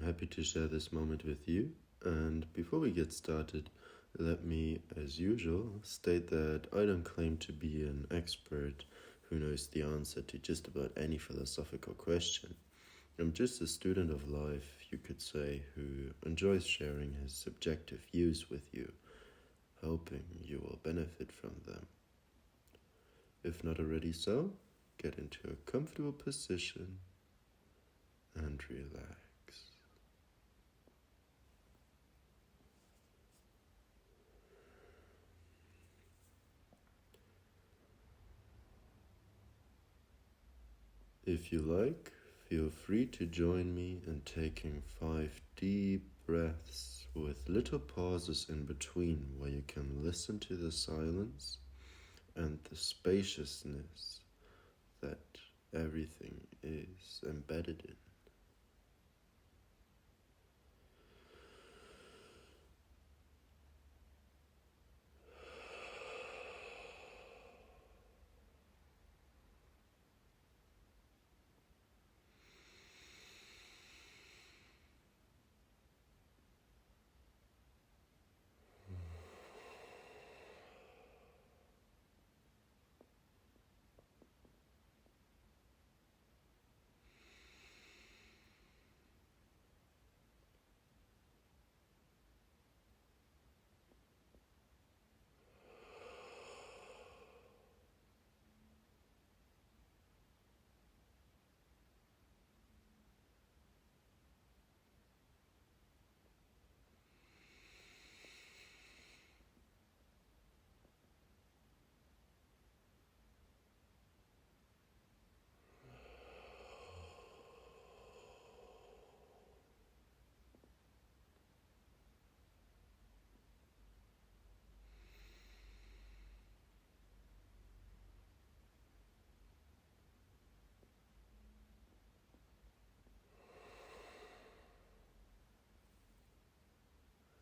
happy to share this moment with you. And before we get started, let me, as usual, state that I don't claim to be an expert who knows the answer to just about any philosophical question. I'm just a student of life, you could say, who enjoys sharing his subjective views with you, hoping you will benefit from them. If not already so, get into a comfortable position and relax. If you like, feel free to join me in taking 5 deep breaths with little pauses in between where you can listen to the silence and the spaciousness that everything is embedded in.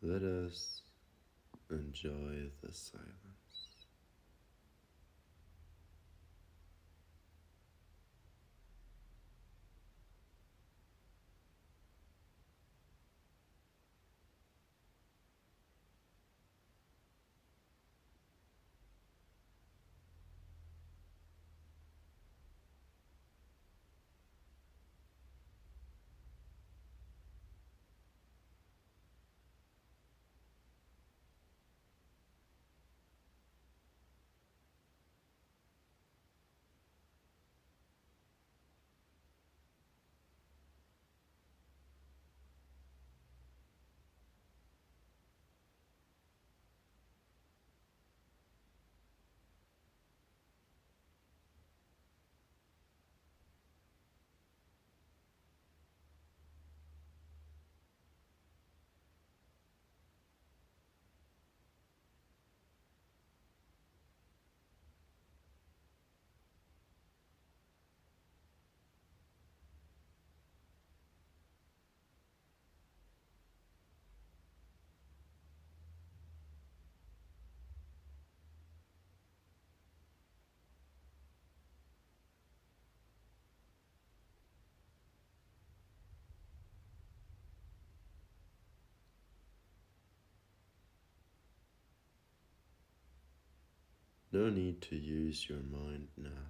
Let us enjoy the silence. No need to use your mind now.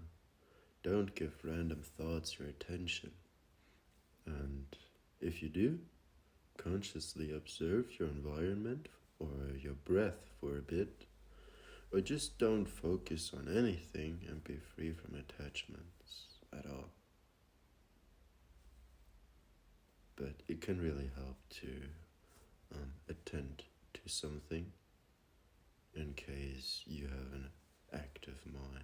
Don't give random thoughts your attention. And if you do, consciously observe your environment or your breath for a bit, or just don't focus on anything and be free from attachments at all. But it can really help to attend to something in case you have an active mind.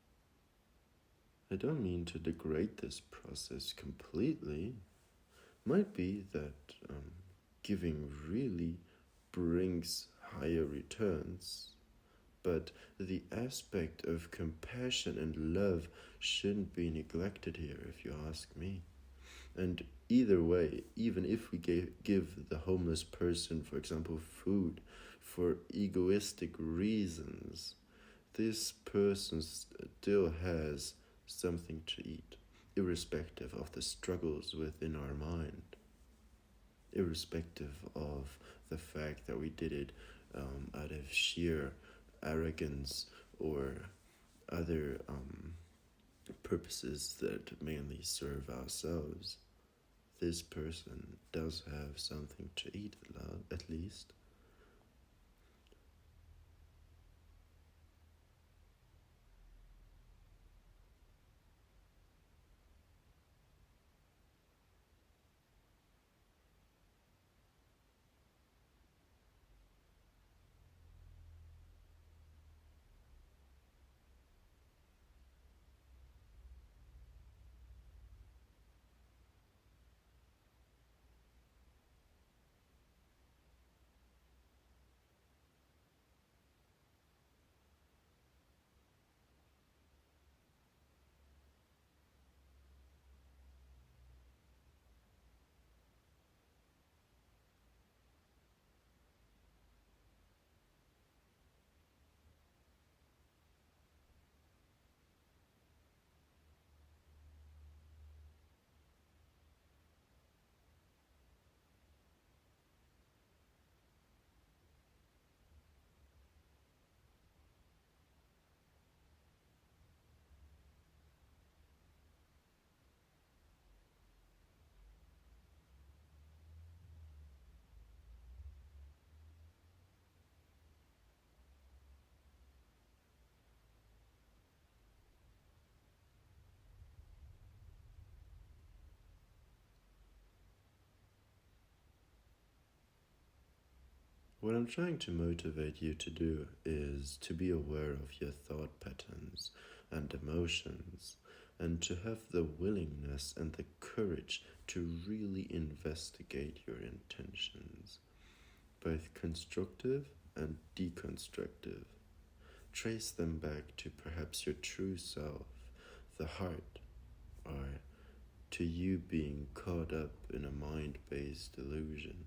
I don't mean to degrade this process completely. Might be that giving really brings higher returns, but the aspect of compassion and love shouldn't be neglected here, if you ask me. And either way, even if we give the homeless person, for example, food for egoistic reasons, this person still has something to eat, irrespective of the struggles within our mind, irrespective of the fact that we did it out of sheer arrogance or other purposes that mainly serve ourselves. This person does have something to eat at least. What I'm trying to motivate you to do is to be aware of your thought patterns and emotions, and to have the willingness and the courage to really investigate your intentions, both constructive and deconstructive. Trace them back to perhaps your true self, the heart, or to you being caught up in a mind based illusion.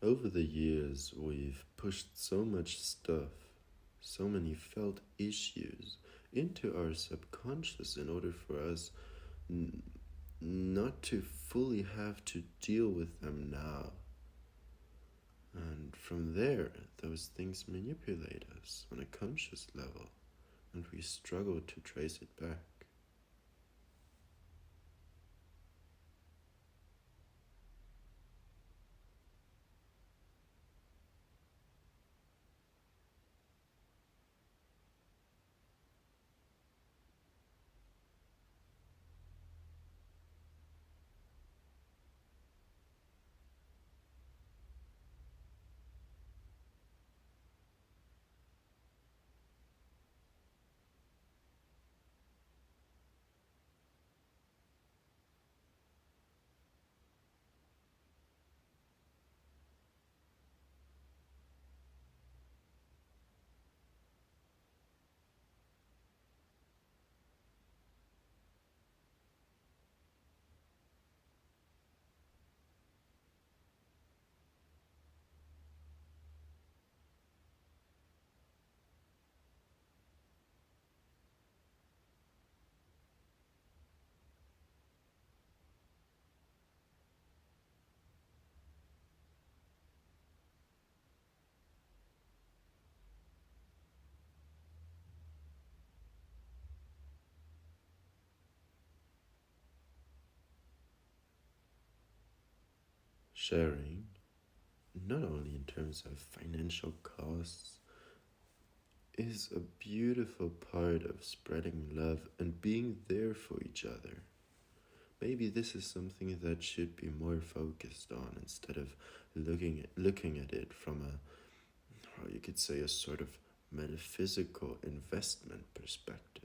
Over the years, we've pushed so much stuff, so many felt issues into our subconscious in order for us not to fully have to deal with them now. And from there, those things manipulate us on a conscious level, and we struggle to trace it back. Sharing, not only in terms of financial costs, is a beautiful part of spreading love and being there for each other. Maybe this is something that should be more focused on instead of looking at it from how you could say, a sort of metaphysical investment perspective.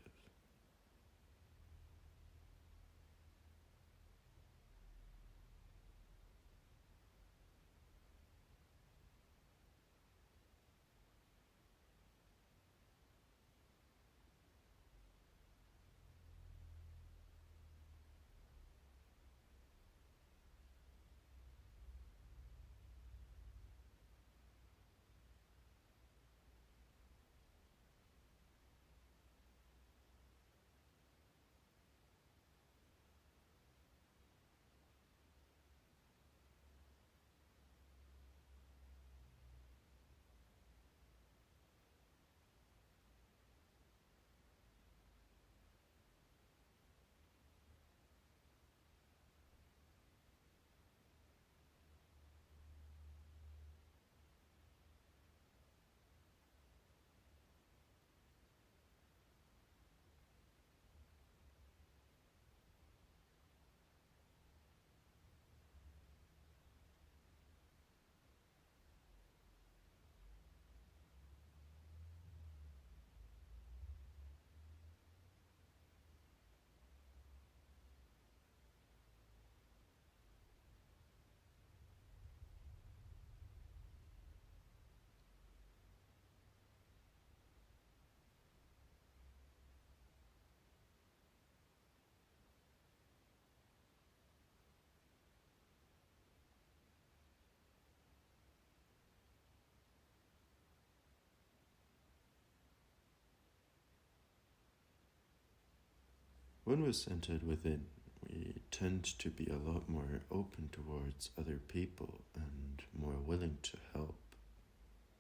When we're centered within, we tend to be a lot more open towards other people and more willing to help,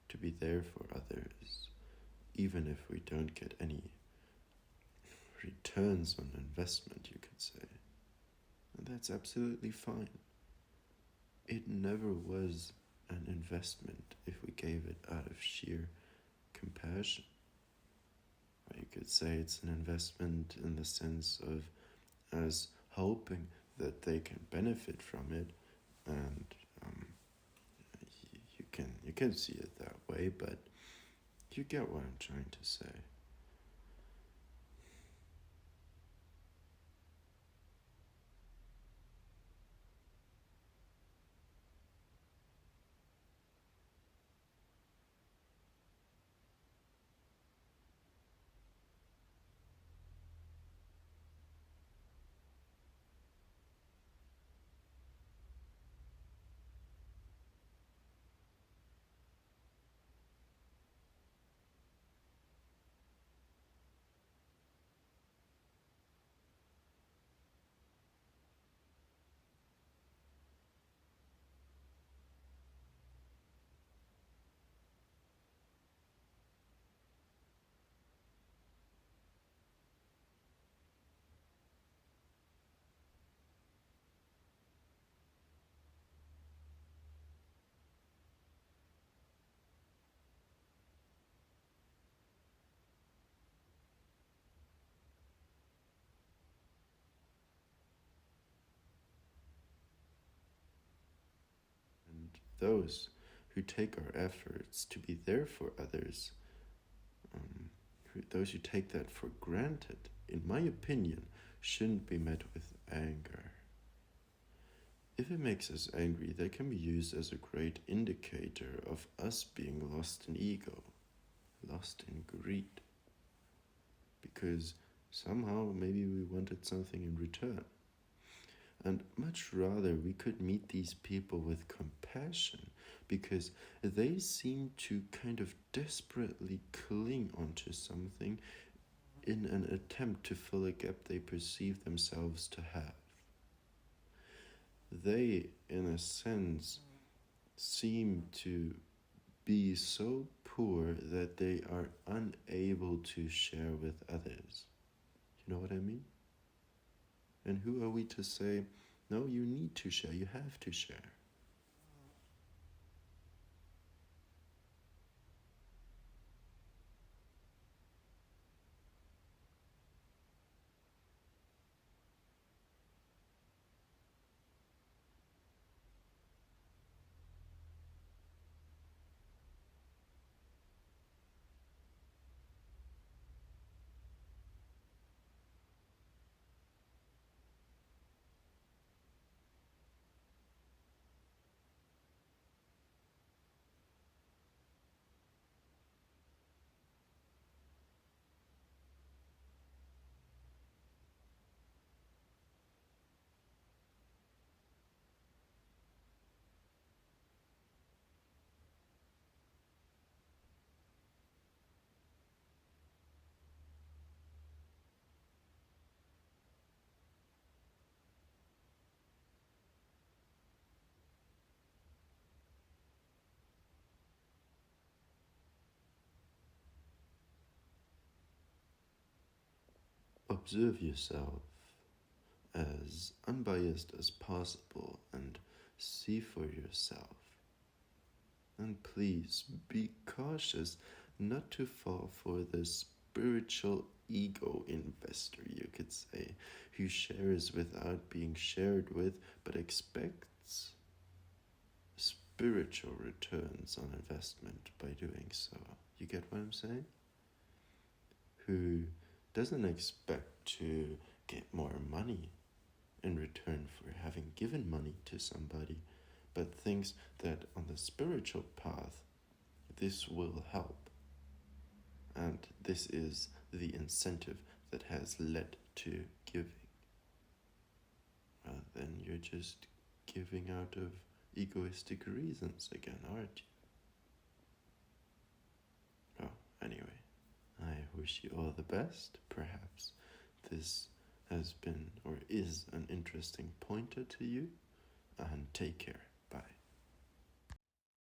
to be there for others, even if we don't get any returns on investment, you could say. And that's absolutely fine. It never was an investment if we gave it out of sheer compassion. Or you could say it's an investment in the sense of as hoping that they can benefit from it, and you can see it that way, but you get what I'm trying to say. those who take our efforts to be there for others, those who take that for granted, in my opinion, shouldn't be met with anger. If it makes us angry, that can be used as a great indicator of us being lost in ego, lost in greed. Because somehow maybe we wanted something in return. And much rather we could meet these people with compassion, because they seem to kind of desperately cling onto something in an attempt to fill a gap they perceive themselves to have. They, in a sense, seem to be so poor that they are unable to share with others. You know what I mean? And who are we to say, no, you need to share, you have to share? Observe yourself as unbiased as possible and see for yourself. And please be cautious not to fall for the spiritual ego investor, you could say, who shares without being shared with but expects spiritual returns on investment by doing so. You get what I'm saying? Who doesn't expect to get more money in return for having given money to somebody, but thinks that on the spiritual path, this will help. And this is the incentive that has led to giving. Well, then you're just giving out of egoistic reasons again, aren't you? Well, anyway, I wish you all the best. Perhaps this has been or is an interesting pointer to you, and take care.